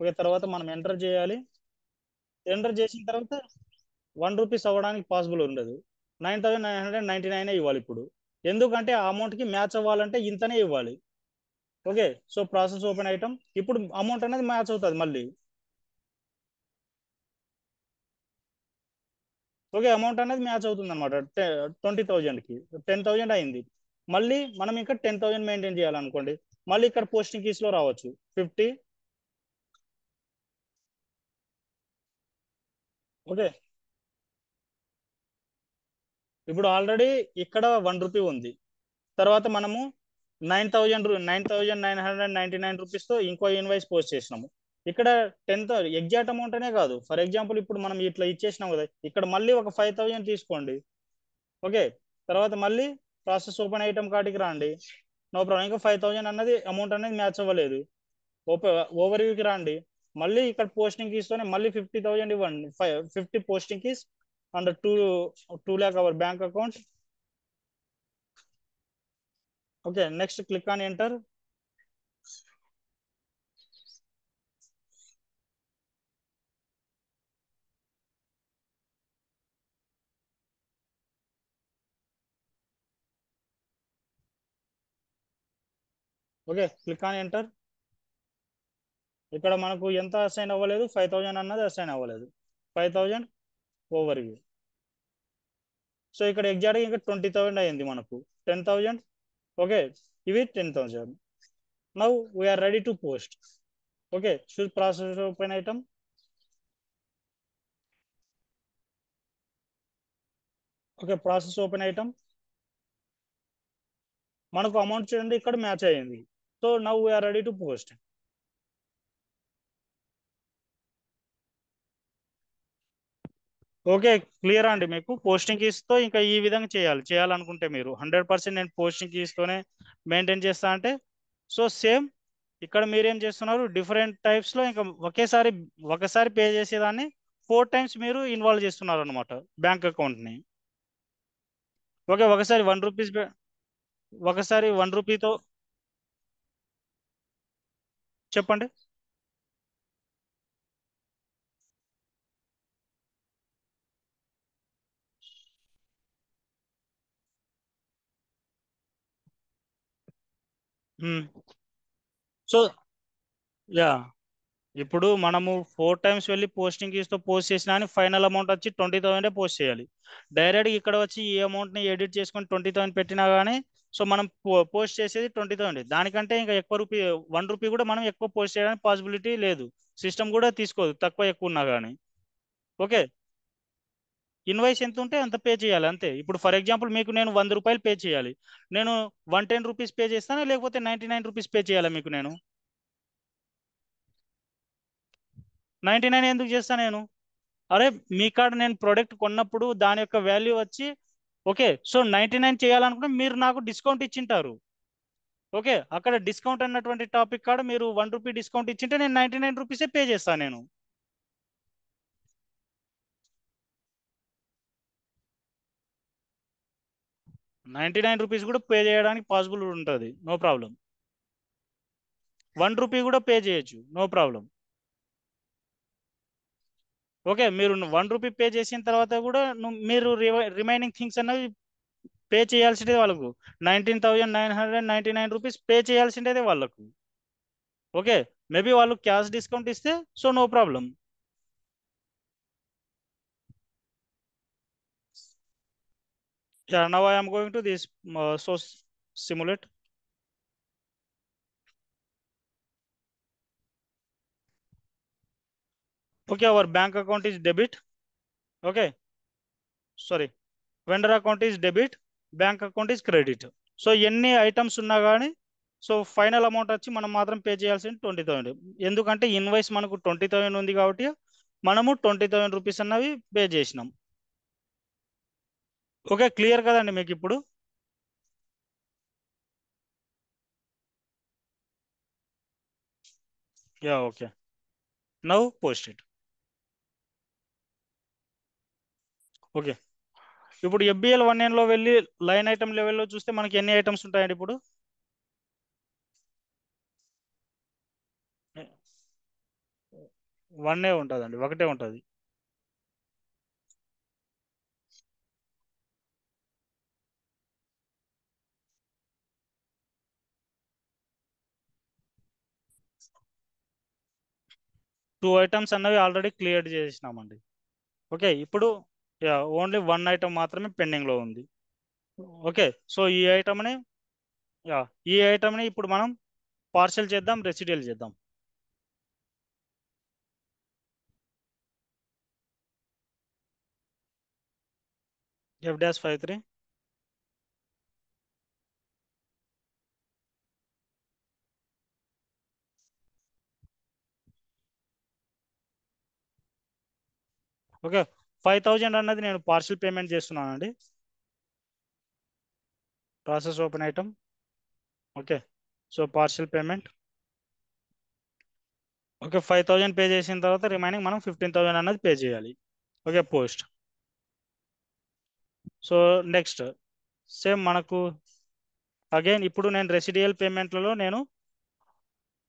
ఓకే, తర్వాత మనం ఎంటర్ చేయాలి. ఎంటర్ చేసిన తర్వాత 1 రూపీస్ అవ్వడానికి పాసిబుల్ ఉండదు. 9,999 ఇవ్వాలి ఇప్పుడు. ఎందుకంటే ఆ అమౌంట్కి మ్యాచ్ అవ్వాలంటే ఇంతనే ఇవ్వాలి. Okay, so process open item ఇప్పుడు అమౌంట్ అనేది మ్యాచ్ అవుతుంది మళ్ళీ. ఓకే, అమౌంట్ అనేది మ్యాచ్ అవుతుంది అనమాట. 20,000కి 10,000 అయింది. మళ్ళీ మనం ఇంకా 10,000 మెయింటైన్ చేయాలనుకోండి, మళ్ళీ ఇక్కడ పోస్టింగ్ కీస్ లో రావచ్చు 50. ఓకే, ఇప్పుడు ఆల్రెడీ ఇక్కడ 1 రూపీ ఉంది. తర్వాత మనము 9,999 రూపీస్తో ఇంకో ఇన్వాయిస్ పోస్ట్ చేసినాము. ఇక్కడ 10,000 ఎగ్జాక్ట్ అమౌంట్ అనే కాదు. ఫర్ ఎగ్జాంపుల్ ఇప్పుడు మనం ఇట్లా ఇచ్చేసినాం కదా, ఇక్కడ మళ్ళీ ఒక 5,000 తీసుకోండి. ఓకే, తర్వాత మళ్ళీ ప్రాసెస్ ఓపెన్ ఐటమ్ కాటికి రండి. నో ప్రాబ్లం, ఇంకా 5,000 అన్నది అమౌంట్ అనేది మ్యాచ్ అవ్వలేదు. ఓవర్ వ్యూకి రండి. మళ్ళీ ఇక్కడ పోస్టింగ్ కీస్తోనే మళ్ళీ 50,000 ఇవ్వండి. 50 posting keys and 2 lakh our bank account. Okay, next click on enter. Okay, click on enter. ఇక్కడ మనకు ఎంత అసైన్ అవ్వలేదు, 5000 అన్నది అసైన్ అవ్వలేదు. 5000 ఓవర్ వ్యూ. సో ఇక్కడ ఎగ్జాక్ట్గా ఇంకా 20,000 అయింది మనకు. 10,000. ఓకే, ఇవి 10,000. Now we're ready to post. Okay, choose process open item. Okay, process open item. మనకు అమౌంట్ చూడండి ఇక్కడ మ్యాచ్ అయ్యింది. So now we're ready to post. Okay, clear అండి మీకు పోస్టింగ్ కీస్తో ఇంకా ఈ విధంగా చేయాలనుకుంటే మీరు 100% నేను పోస్టింగ్ కీస్తోనే మెయింటైన్ చేస్తా అంటే, సో సేమ్ ఇక్కడ మీరేం చేస్తున్నారు, డిఫరెంట్ టైప్స్లో ఇంకా ఒకసారి పే చేసేదాన్ని 4 టైమ్స్ మీరు ఇన్వాల్వ్ చేస్తున్నారు అనమాట బ్యాంక్ అకౌంట్ని. ఓకే, ఒకసారి 1 రూపీస్, ఒకసారి 1 రూపీతో చెప్పండి. సో యా, ఇప్పుడు మనము 4 టైమ్స్ వెళ్ళి పోస్టింగ్ ఇస్తూ పోస్ట్ చేసినా అని ఫైనల్ అమౌంట్ వచ్చి 20,000 పోస్ట్ చేయాలి. డైరెక్ట్గా ఇక్కడ వచ్చి ఈ అమౌంట్ని ఎడిట్ చేసుకొని 20,000 పెట్టినా కానీ సో మనం పోస్ట్ చేసేది 20,000. దానికంటే ఇంకా ఎక్కువ 1 రూపీ కూడా మనం ఎక్కువ పోస్ట్ చేయడానికి పాసిబిలిటీ లేదు. సిస్టమ్ కూడా తీసుకోదు తక్కువ ఎక్కువ ఉన్నా కానీ. ఓకే, ఇన్వాయిస్ ఎంత ఉంటే అంత పే చేయాలి అంతే. ఇప్పుడు ఫర్ ఎగ్జాంపుల్ మీకు నేను 100 రూపాయలు పే చేయాలి. నేను 110 రూపీస్ పే చేస్తాను, లేకపోతే 99 రూపీస్ పే చేయాలా మీకు నేను? 99 ఎందుకు చేస్తాను నేను? అరే, మీ కాడ నేను ప్రోడక్ట్ కొన్నప్పుడు దాని యొక్క వాల్యూ వచ్చి ఓకే, సో 99 చేయాలనుకుంటే మీరు నాకు డిస్కౌంట్ ఇచ్చింటారు. ఓకే, అక్కడ డిస్కౌంట్ అన్నటువంటి టాపిక్ కాడ మీరు 1 రూపీ డిస్కౌంట్ ఇచ్చింటే నేను 99 రూపీసే పే చేస్తాను నేను. 99 రూపీస్ కూడా పే చేయడానికి పాసిబుల్ ఉంటుంది, నో ప్రాబ్లం. 1 రూపీ కూడా పే చేయొచ్చు, నో ప్రాబ్లం. ఓకే, మీరు 1 రూపీ పే చేసిన తర్వాత కూడా మీరు రిమైనింగ్ థింగ్స్ అన్నవి పే చేయాల్సిందే వాళ్ళకు. 19,999 రూపీస్ పే చేయాల్సిందే వాళ్ళకు. ఓకే, మేబీ వాళ్ళు క్యాష్ డిస్కౌంట్ ఇస్తే so no problem. Yeah, now I am going to this source simulate. Okay, our bank account is debit. Okay, sorry, vendor account is debit, bank account is credit. So ఎన్ని ఐటమ్స్ ఉన్నా కానీ సో ఫైనల్ అమౌంట్ వచ్చి మనం మాత్రం పే చేయాల్సింది 20,000. ఎందుకంటే ఇన్వాయిస్ మనకు 20,000 ఉంది కాబట్టి మనము 20,000 రూపీస్ అన్నవి పే చేసినాం. ఓకే, క్లియర్ కదండి మీకు ఇప్పుడు? Yeah, okay, now post it. Okay, ఇప్పుడు FBL 1N లో వెళ్ళి లైన్ ఐటమ్ లెవెల్లో చూస్తే మనకి ఎన్ని ఐటమ్స్ ఉంటాయండి ఇప్పుడు? వన్నే ఉంటుందండి, ఒకటే ఉంటుంది. 2 ఐటమ్స్ అన్నవి ఆల్రెడీ క్లియర్ చేసినామండి. ఓకే, ఇప్పుడు యా, ఓన్లీ 1 ఐటమ్ మాత్రమే పెండింగ్లో ఉంది. ఓకే, సో యా ఈ ఐటమ్ని ఇప్పుడు మనం పార్సల్ చేద్దాం, రెసిడియల్ చేద్దాం. F-53. ఓకే, 5,000 అన్నది నేను పార్సల్ పేమెంట్ చేస్తున్నానండి. Process open item. Okay, so parcel payment. Okay, 5,000 pay చేసిన తర్వాత రిమైనింగ్ మనం 15,000 అన్నది పే చేయాలి. Okay, post. So next same మనకు అగైన్ ఇప్పుడు నేను రెసిడియల్ పేమెంట్లలో నేను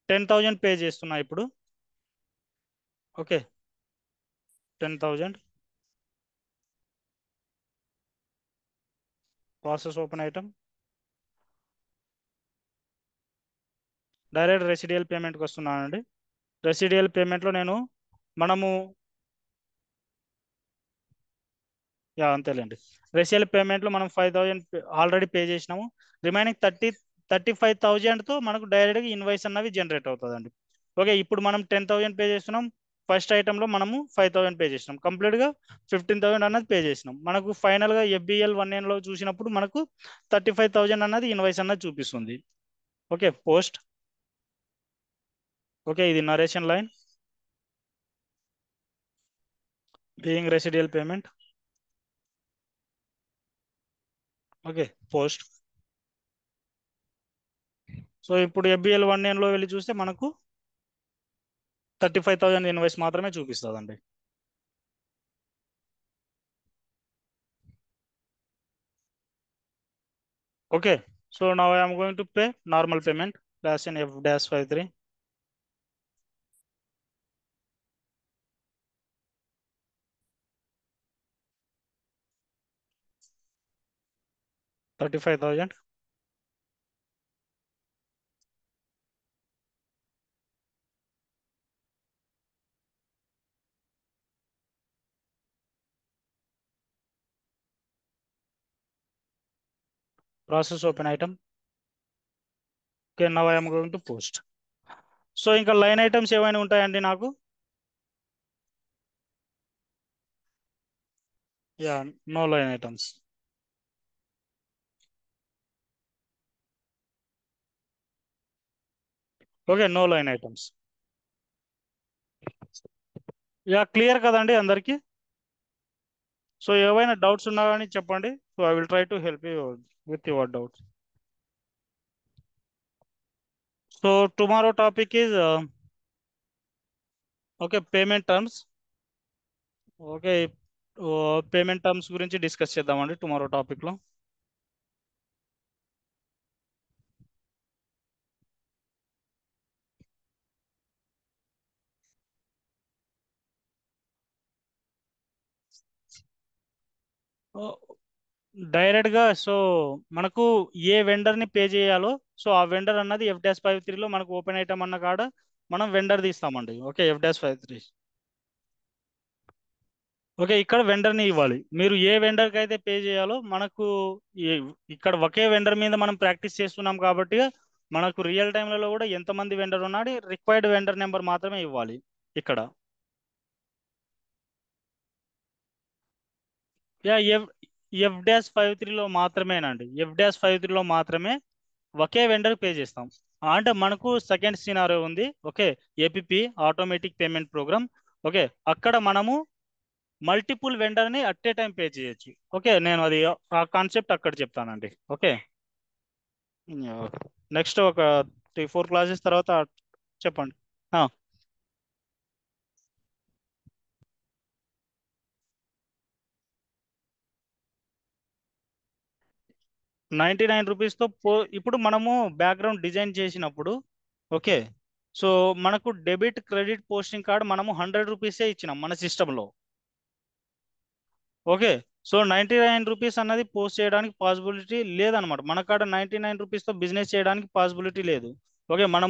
10,000 పే చేస్తున్నా ఇప్పుడు. Okay, 10,000 process open item. Direct residual పేమెంట్కి వస్తున్నానండి. రెసిడియల్ పేమెంట్లో మనము అంతేలేండి. రెసిడియల్ పేమెంట్లో మనం 5,000 ఆల్రెడీ పే చేసినాము. రిమైనింగ్ 35,000తో మనకు డైరెక్ట్గా ఇన్వాయిస్ అన్నవి జనరేట్ అవుతుందండి. ఓకే, ఇప్పుడు మనం 10,000 పే చేస్తున్నాం. ఫస్ట్ ఐటెంలో మనము 5,000 పే చేసినాం. కంప్లీట్గా 15,000 అన్నది పే చేసినాం. మనకు ఫైనల్గా FBL 1Nలో చూసినప్పుడు మనకు 35,000 అన్నది ఇన్వాయిస్ అన్నది చూపిస్తుంది. Okay, post. ఓకే, ఇది narration line being residual payment. Okay, post. So ఇప్పుడు FBL 1Nలో వెళ్ళి చూస్తే మనకు 35,000 ఇన్వాయిస్ మాత్రమే చూపిస్తుందండి. Okay, so now I'm going to pay normal payment dash in F-53. $35,000. Process open item. Okay, now I'm going to post. So ఇంకా లైన్ ఐటమ్స్ ఏమైనా ఉంటాయండి నాకు? Ya, no line items. Okay, no line items. Ya, clear కదండి అందరికి? సో ఏవైనా డౌట్స్ ఉన్నా కానీ చెప్పండి. So I will try to help you with your doubts. So tomorrow topic is okay payment terms. Okay, payment terms గురించి డిస్కస్ చేద్దామండి టుమారో టాపిక్లో. డైరెక్ట్గా సో మనకు ఏ వెండర్ని పే చేయాలో సో ఆ వెండర్ అన్నది F-53లో మనకు ఓపెన్ ఐటమ్ అన్న కాడ మనం వెండర్ తీస్తామండి. Okay, F-53. ఓకే, ఇక్కడ వెండర్ని ఇవ్వాలి. మీరు ఏ వెండర్కి అయితే పే చేయాలో మనకు ఈ- ఇక్కడ ఒకే వెండర్ మీద మనం ప్రాక్టీస్ చేస్తున్నాం కాబట్టి మనకు రియల్ టైంలలో కూడా ఎంతమంది వెండర్ ఉన్నాడు రిక్వైర్డ్ వెండర్ నెంబర్ మాత్రమే ఇవ్వాలి ఇక్కడ. యా, F-53లో మాత్రమేనండి. F-53లో మాత్రమే ఒకే వెండర్ పే చేస్తాం. అంటే మనకు సెకండ్ సినారో ఉంది. Okay, APP automatic payment program. Okay, అక్కడ మనము మల్టిపుల్ వెండర్ని అట్ ఏ టైం పే చేయొచ్చు. ఓకే, నేను అది ఆ కాన్సెప్ట్ అక్కడ చెప్తానండి. ఓకే, నెక్స్ట్ ఒక 3-4 క్లాసెస్ తర్వాత చెప్పండి. 99 రూపీస్తో ఇప్పుడు మనము బ్యాక్గ్రౌండ్ డిజైన్ చేసినప్పుడు ఓకే, సో మనకు డెబిట్ క్రెడిట్ పోస్టింగ్ కార్డ్ మనము 100 రూపీసే ఇచ్చినాం మన సిస్టంలో. ఓకే, సో 99 రూపీస్ అన్నది పోస్ట్ చేయడానికి పాసిబిలిటీ లేదనమాట. మన కాడ 99 రూపీస్తో బిజినెస్ చేయడానికి పాసిబిలిటీ లేదు. ఓకే, మనం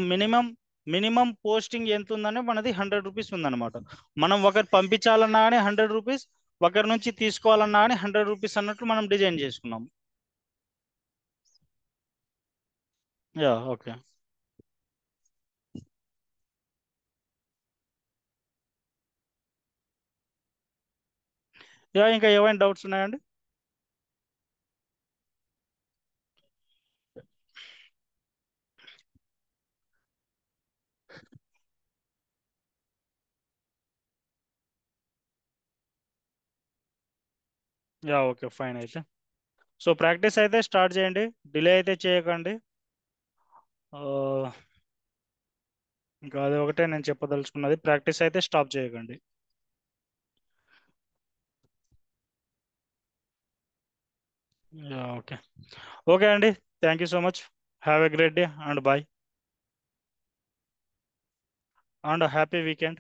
మినిమం పోస్టింగ్ ఎంత ఉందనే మనది 100 రూపీస్ ఉందన్నమాట. మనం ఒకరు పంపించాలన్నా కానీ 100 రూపీస్, ఒకరి నుంచి తీసుకోవాలన్నా కానీ 100 రూపీస్ అన్నట్లు మనం డిజైన్ చేసుకున్నాం. Yeah, okay. యా, ఇంకా ఏమైనా డౌట్స్ ఉన్నాయండి? యా, ఓకే, ఫైన్ అయితే. సో ప్రాక్టీస్ అయితే స్టార్ట్ చేయండి, డిలే అయితే చేయకండి. ఆ, ఇంకా అది ఒకటే నేను చెప్పదలుచుకున్నది, ప్రాక్టీస్ అయితే స్టాప్ చేయకండి. Yeah, okay. ఓకే అండి, thank you so much. Have a great day and bye and happy weekend.